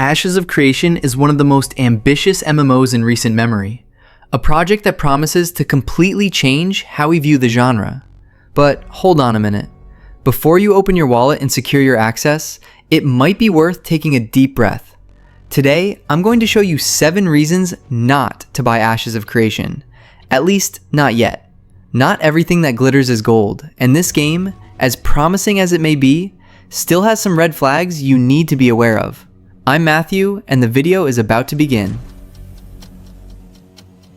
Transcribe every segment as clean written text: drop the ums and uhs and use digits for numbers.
Ashes of Creation is one of the most ambitious MMOs in recent memory, a project that promises to completely change how we view the genre. But hold on a minute. Before you open your wallet and secure your access, it might be worth taking a deep breath. Today, I'm going to show you 7 reasons not to buy Ashes of Creation. At least, not yet. Not everything that glitters is gold, and this game, as promising as it may be, still has some red flags you need to be aware of. I'm Matthew, and the video is about to begin.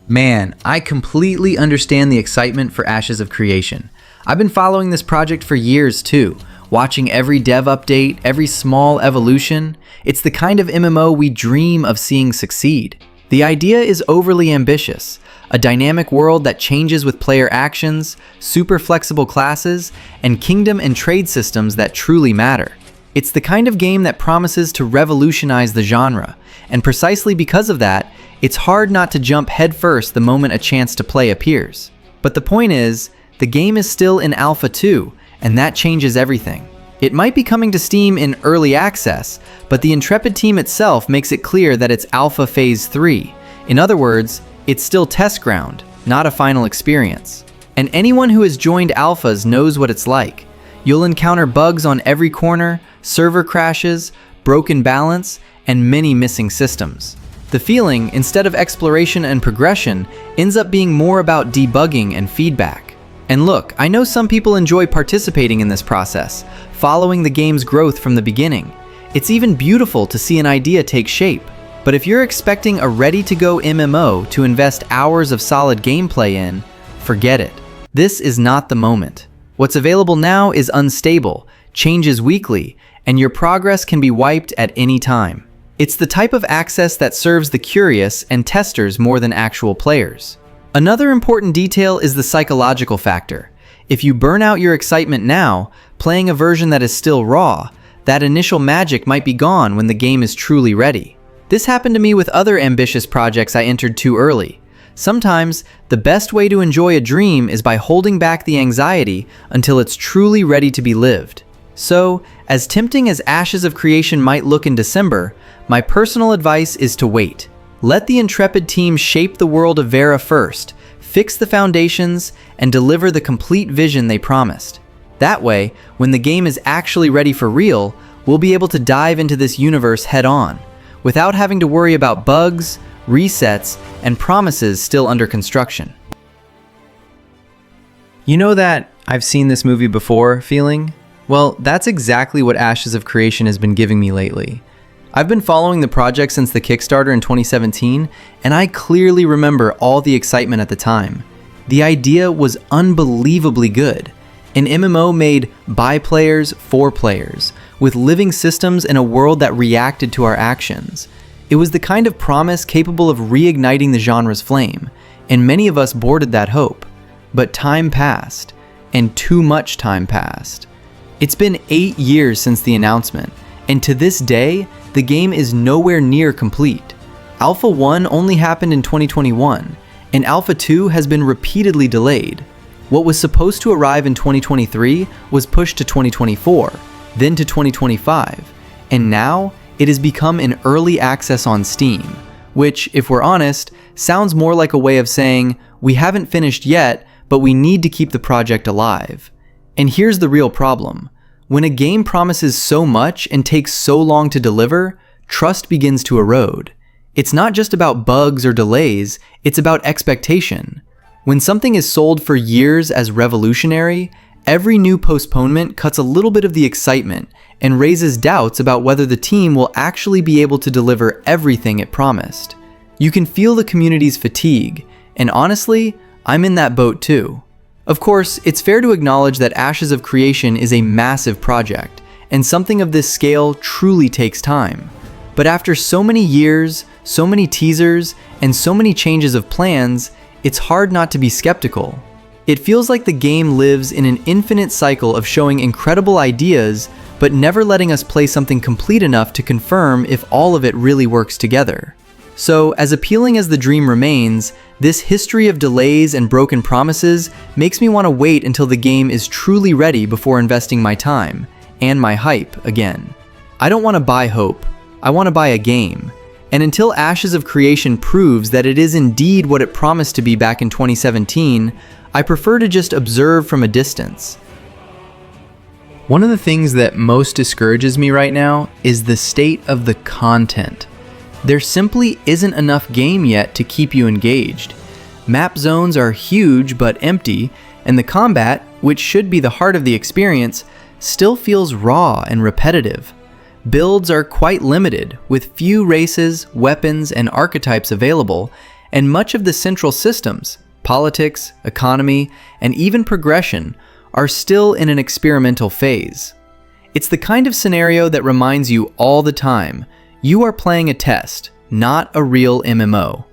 Man, I completely understand the excitement for Ashes of Creation. I've been following this project for years too, watching every dev update, every small evolution. It's the kind of MMO we dream of seeing succeed. The idea is overly ambitious, a dynamic world that changes with player actions, super flexible classes, and kingdom and trade systems that truly matter. It's the kind of game that promises to revolutionize the genre, and precisely because of that, it's hard not to jump headfirst the moment a chance to play appears. But the point is, the game is still in Alpha 2, and that changes everything. It might be coming to Steam in early access, but the Intrepid team itself makes it clear that it's Alpha Phase 3. In other words, it's still test ground, not a final experience. And anyone who has joined Alphas knows what it's like. You'll encounter bugs on every corner, server crashes, broken balance, and many missing systems. The feeling, instead of exploration and progression, ends up being more about debugging and feedback. And look, I know some people enjoy participating in this process, following the game's growth from the beginning. It's even beautiful to see an idea take shape. But if you're expecting a ready-to-go MMO to invest hours of solid gameplay in, forget it. This is not the moment. What's available now is unstable, changes weekly, and your progress can be wiped at any time. It's the type of access that serves the curious and testers more than actual players. Another important detail is the psychological factor. If you burn out your excitement now, playing a version that is still raw, that initial magic might be gone when the game is truly ready. This happened to me with other ambitious projects I entered too early. Sometimes, the best way to enjoy a dream is by holding back the anxiety until it's truly ready to be lived. So, as tempting as Ashes of Creation might look in December, my personal advice is to wait. Let the Intrepid team shape the world of Vera first, fix the foundations, and deliver the complete vision they promised. That way, when the game is actually ready for real, we'll be able to dive into this universe head-on, without having to worry about bugs, resets, and promises still under construction. You know that "I've seen this movie before" feeling? Well, that's exactly what Ashes of Creation has been giving me lately. I've been following the project since the Kickstarter in 2017, and I clearly remember all the excitement at the time. The idea was unbelievably good. An MMO made by players for players, with living systems in a world that reacted to our actions. It was the kind of promise capable of reigniting the genre's flame, and many of us boarded that hope. But time passed, and too much time passed. It's been 8 years since the announcement, and to this day, the game is nowhere near complete. Alpha 1 only happened in 2021, and Alpha 2 has been repeatedly delayed. What was supposed to arrive in 2023 was pushed to 2024, then to 2025, and now it has become in early access on Steam, which, if we're honest, sounds more like a way of saying, we haven't finished yet, but we need to keep the project alive. And here's the real problem. When a game promises so much and takes so long to deliver, trust begins to erode. It's not just about bugs or delays, it's about expectation. When something is sold for years as revolutionary, every new postponement cuts a little bit of the excitement and raises doubts about whether the team will actually be able to deliver everything it promised. You can feel the community's fatigue, and honestly, I'm in that boat too. Of course, it's fair to acknowledge that Ashes of Creation is a massive project, and something of this scale truly takes time. But after so many years, so many teasers, and so many changes of plans, it's hard not to be skeptical. It feels like the game lives in an infinite cycle of showing incredible ideas, but never letting us play something complete enough to confirm if all of it really works together. So, as appealing as the dream remains, this history of delays and broken promises makes me want to wait until the game is truly ready before investing my time, and my hype again. I don't want to buy hope, I want to buy a game. And until Ashes of Creation proves that it is indeed what it promised to be back in 2017, I prefer to just observe from a distance. One of the things that most discourages me right now is the state of the content. There simply isn't enough game yet to keep you engaged. Map zones are huge but empty, and the combat, which should be the heart of the experience, still feels raw and repetitive. Builds are quite limited, with few races, weapons, and archetypes available, and much of the central systems, politics, economy, and even progression, are still in an experimental phase. It's the kind of scenario that reminds you all the time, you are playing a test, not a real MMO.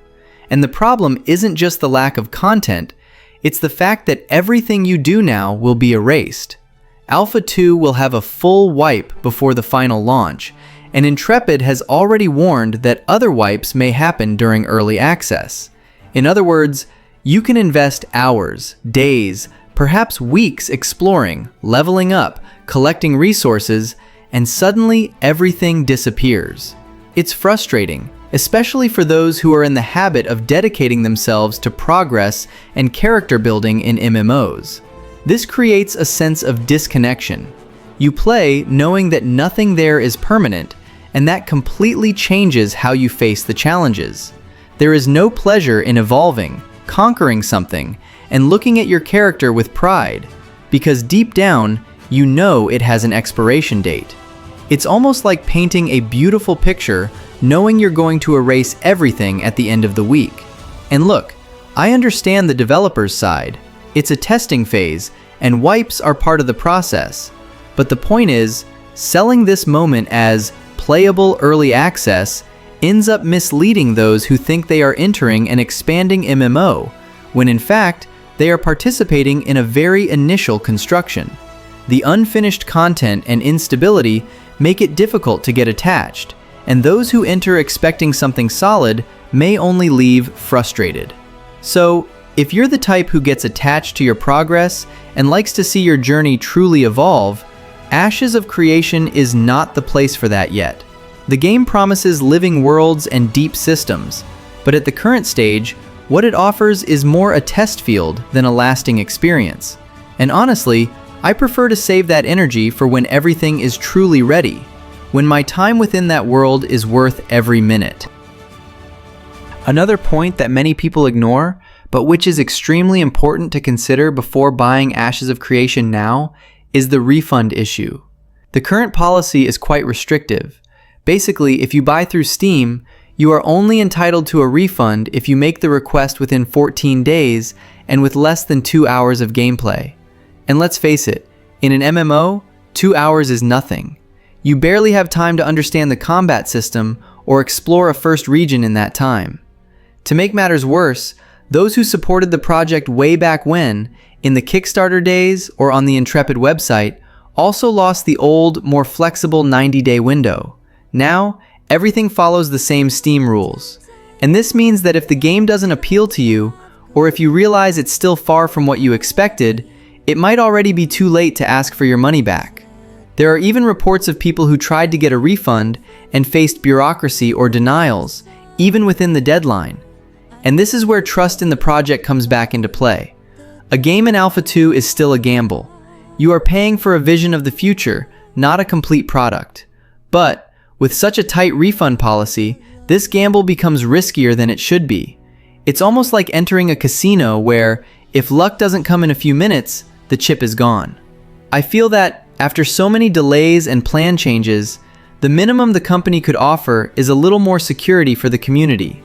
And the problem isn't just the lack of content, it's the fact that everything you do now will be erased. Alpha 2 will have a full wipe before the final launch, and Intrepid has already warned that other wipes may happen during early access. In other words, you can invest hours, days, perhaps weeks exploring, leveling up, collecting resources, and suddenly everything disappears. It's frustrating, especially for those who are in the habit of dedicating themselves to progress and character building in MMOs. This creates a sense of disconnection. You play knowing that nothing there is permanent, and that completely changes how you face the challenges. There is no pleasure in evolving, conquering something, and looking at your character with pride, because deep down, you know it has an expiration date. It's almost like painting a beautiful picture knowing you're going to erase everything at the end of the week. And look, I understand the developer's side. It's a testing phase, and wipes are part of the process. But the point is, selling this moment as playable early access ends up misleading those who think they are entering an expanding MMO, when in fact, they are participating in a very initial construction. The unfinished content and instability make it difficult to get attached, and those who enter expecting something solid may only leave frustrated. So, if you're the type who gets attached to your progress and likes to see your journey truly evolve, Ashes of Creation is not the place for that yet. The game promises living worlds and deep systems, but at the current stage, what it offers is more a test field than a lasting experience. And honestly, I prefer to save that energy for when everything is truly ready, when my time within that world is worth every minute. Another point that many people ignore, but which is extremely important to consider before buying Ashes of Creation now, is the refund issue. The current policy is quite restrictive. Basically, if you buy through Steam, you are only entitled to a refund if you make the request within 14 days and with less than 2 hours of gameplay. And let's face it, in an MMO, 2 hours is nothing. You barely have time to understand the combat system or explore a first region in that time. To make matters worse, those who supported the project way back when, in the Kickstarter days or on the Intrepid website, also lost the old, more flexible 90-day window. Now, everything follows the same Steam rules. And this means that if the game doesn't appeal to you, or if you realize it's still far from what you expected, it might already be too late to ask for your money back. There are even reports of people who tried to get a refund and faced bureaucracy or denials, even within the deadline. And this is where trust in the project comes back into play. A game in Alpha 2 is still a gamble. You are paying for a vision of the future, not a complete product. But, with such a tight refund policy, this gamble becomes riskier than it should be. It's almost like entering a casino where, if luck doesn't come in a few minutes, the chip is gone. I feel that, after so many delays and plan changes, the minimum the company could offer is a little more security for the community.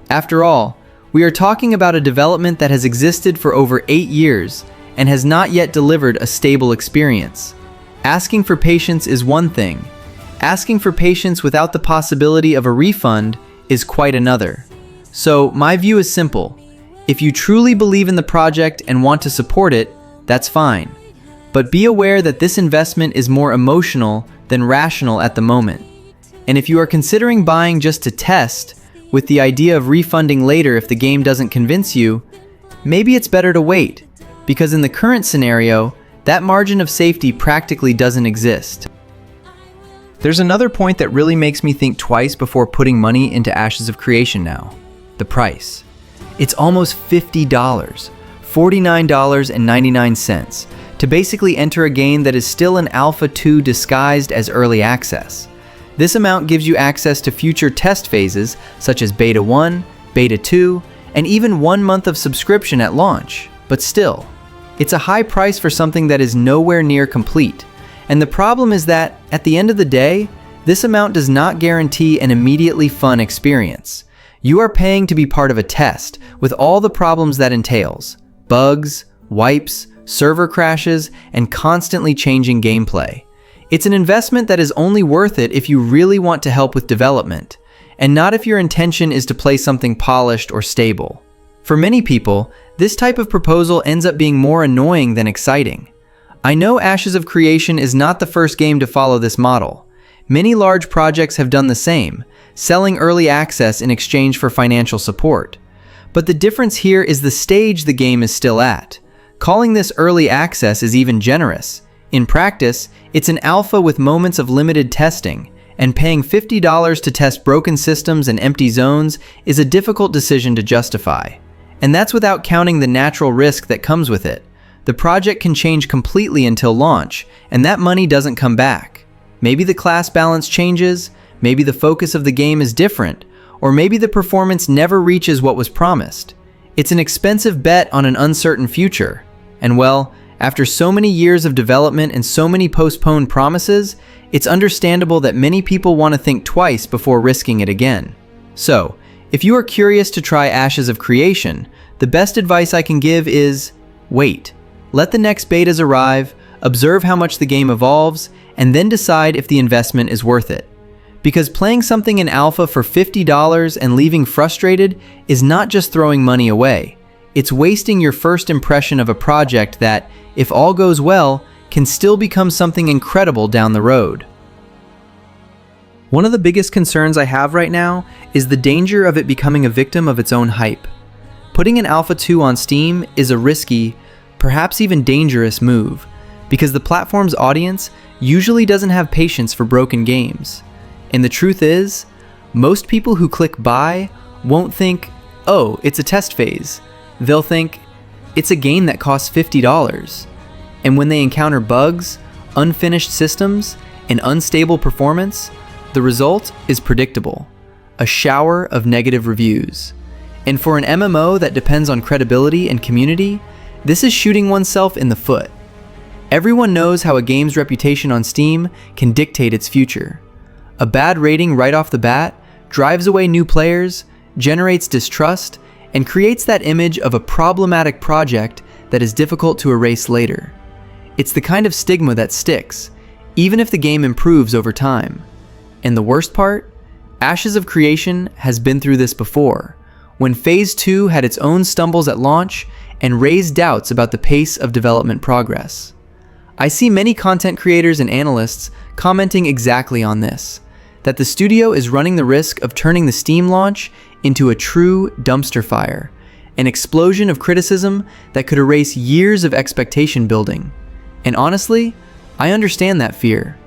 After all, we are talking about a development that has existed for over 8 years and has not yet delivered a stable experience. Asking for patience is one thing. Asking for patience without the possibility of a refund is quite another. So my view is simple. If you truly believe in the project and want to support it, that's fine. But be aware that this investment is more emotional than rational at the moment. And if you are considering buying just to test, with the idea of refunding later if the game doesn't convince you, maybe it's better to wait, because in the current scenario, that margin of safety practically doesn't exist. There's another point that really makes me think twice before putting money into Ashes of Creation now. The price. It's almost $50, $49.99, to basically enter a game that is still an Alpha 2 disguised as early access. This amount gives you access to future test phases such as Beta 1, Beta 2, and even 1 month of subscription at launch. But still, it's a high price for something that is nowhere near complete. And the problem is that, at the end of the day, this amount does not guarantee an immediately fun experience. You are paying to be part of a test, with all the problems that entails: bugs, wipes, server crashes, and constantly changing gameplay. It's an investment that is only worth it if you really want to help with development, and not if your intention is to play something polished or stable. For many people, this type of proposal ends up being more annoying than exciting. I know Ashes of Creation is not the first game to follow this model. Many large projects have done the same, selling early access in exchange for financial support. But the difference here is the stage the game is still at. Calling this early access is even generous. In practice, it's an alpha with moments of limited testing, and paying $50 to test broken systems and empty zones is a difficult decision to justify. And that's without counting the natural risk that comes with it. The project can change completely until launch, and that money doesn't come back. Maybe the class balance changes, maybe the focus of the game is different, or maybe the performance never reaches what was promised. It's an expensive bet on an uncertain future. And well, after so many years of development and so many postponed promises, it's understandable that many people want to think twice before risking it again. So, if you are curious to try Ashes of Creation, the best advice I can give is wait. Let the next betas arrive, observe how much the game evolves, and then decide if the investment is worth it. Because playing something in alpha for $50 and leaving frustrated is not just throwing money away. It's wasting your first impression of a project that, if all goes well, can still become something incredible down the road. One of the biggest concerns I have right now is the danger of it becoming a victim of its own hype. Putting an Alpha 2 on Steam is a risky, perhaps even dangerous move, because the platform's audience usually doesn't have patience for broken games. And the truth is, most people who click buy won't think, oh, it's a test phase. They'll think, it's a game that costs $50. And when they encounter bugs, unfinished systems, and unstable performance, the result is predictable: a shower of negative reviews. And for an MMO that depends on credibility and community, this is shooting oneself in the foot. Everyone knows how a game's reputation on Steam can dictate its future. A bad rating right off the bat drives away new players, generates distrust, and creates that image of a problematic project that is difficult to erase later. It's the kind of stigma that sticks, even if the game improves over time. And the worst part? Ashes of Creation has been through this before, when Phase 2 had its own stumbles at launch and raised doubts about the pace of development progress. I see many content creators and analysts commenting exactly on this, that the studio is running the risk of turning the Steam launch into a true dumpster fire, an explosion of criticism that could erase years of expectation building. And honestly, I understand that fear.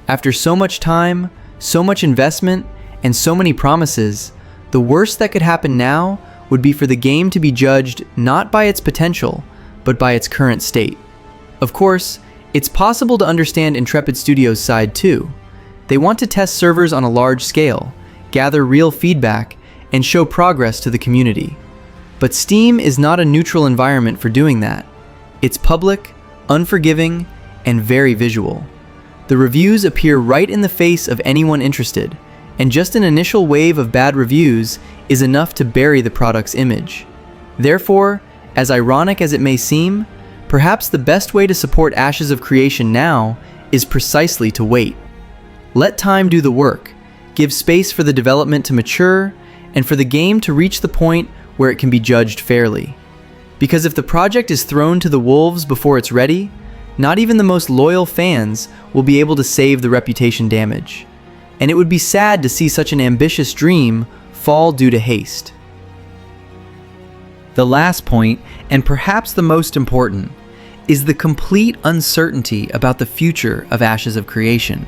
After so much time, so much investment, and so many promises, the worst that could happen now would be for the game to be judged not by its potential, but by its current state. Of course, it's possible to understand Intrepid Studios' side too. They want to test servers on a large scale, gather real feedback, and show progress to the community. But Steam is not a neutral environment for doing that. It's public, unforgiving, and very visual. The reviews appear right in the face of anyone interested, and just an initial wave of bad reviews is enough to bury the product's image. Therefore, as ironic as it may seem, perhaps the best way to support Ashes of Creation now is precisely to wait. Let time do the work, give space for the development to mature, and for the game to reach the point where it can be judged fairly. Because if the project is thrown to the wolves before it's ready, not even the most loyal fans will be able to save the reputation damage. And it would be sad to see such an ambitious dream fall due to haste. The last point, and perhaps the most important, is the complete uncertainty about the future of Ashes of Creation.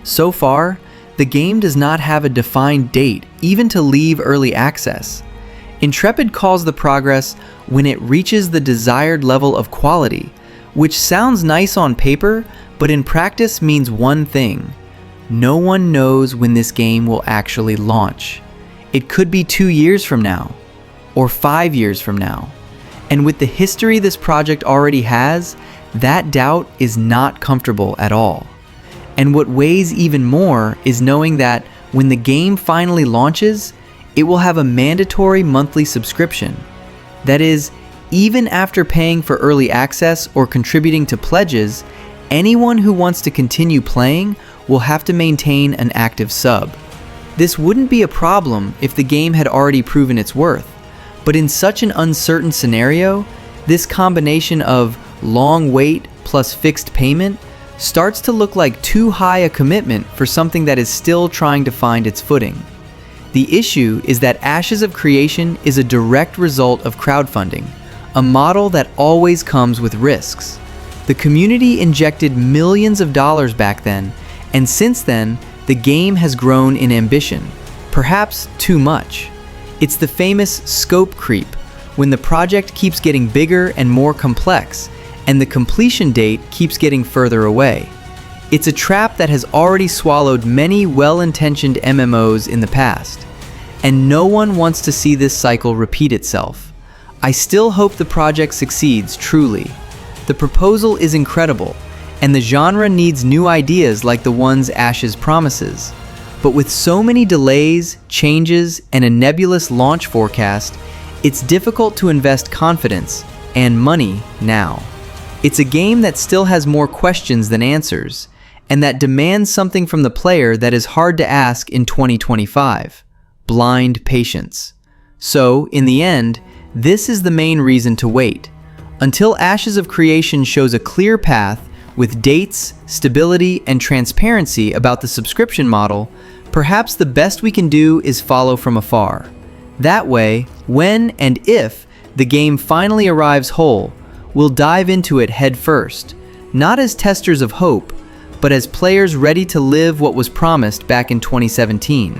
So far, the game does not have a defined date even to leave early access. Intrepid calls the progress when it reaches the desired level of quality, which sounds nice on paper, but in practice means one thing. No one knows when this game will actually launch. It could be 2 years from now, or 5 years from now. And with the history this project already has, that doubt is not comfortable at all. And what weighs even more is knowing that when the game finally launches, it will have a mandatory monthly subscription. That is, even after paying for early access or contributing to pledges, anyone who wants to continue playing will have to maintain an active sub. This wouldn't be a problem if the game had already proven its worth, but in such an uncertain scenario, this combination of long wait plus fixed payment starts to look like too high a commitment for something that is still trying to find its footing. The issue is that Ashes of Creation is a direct result of crowdfunding, a model that always comes with risks. The community injected millions of dollars back then, and since then, the game has grown in ambition, perhaps too much. It's the famous scope creep, when the project keeps getting bigger and more complex, and the completion date keeps getting further away. It's a trap that has already swallowed many well-intentioned MMOs in the past, and no one wants to see this cycle repeat itself. I still hope the project succeeds, truly. The proposal is incredible, and the genre needs new ideas like the ones Ashes promises. But with so many delays, changes, and a nebulous launch forecast, it's difficult to invest confidence and money now. It's a game that still has more questions than answers, and that demands something from the player that is hard to ask in 2025: blind patience. So, in the end, this is the main reason to wait. Until Ashes of Creation shows a clear path with dates, stability, and transparency about the subscription model, perhaps the best we can do is follow from afar. That way, when and if the game finally arrives whole, we'll dive into it head first, not as testers of hope, but as players ready to live what was promised back in 2017.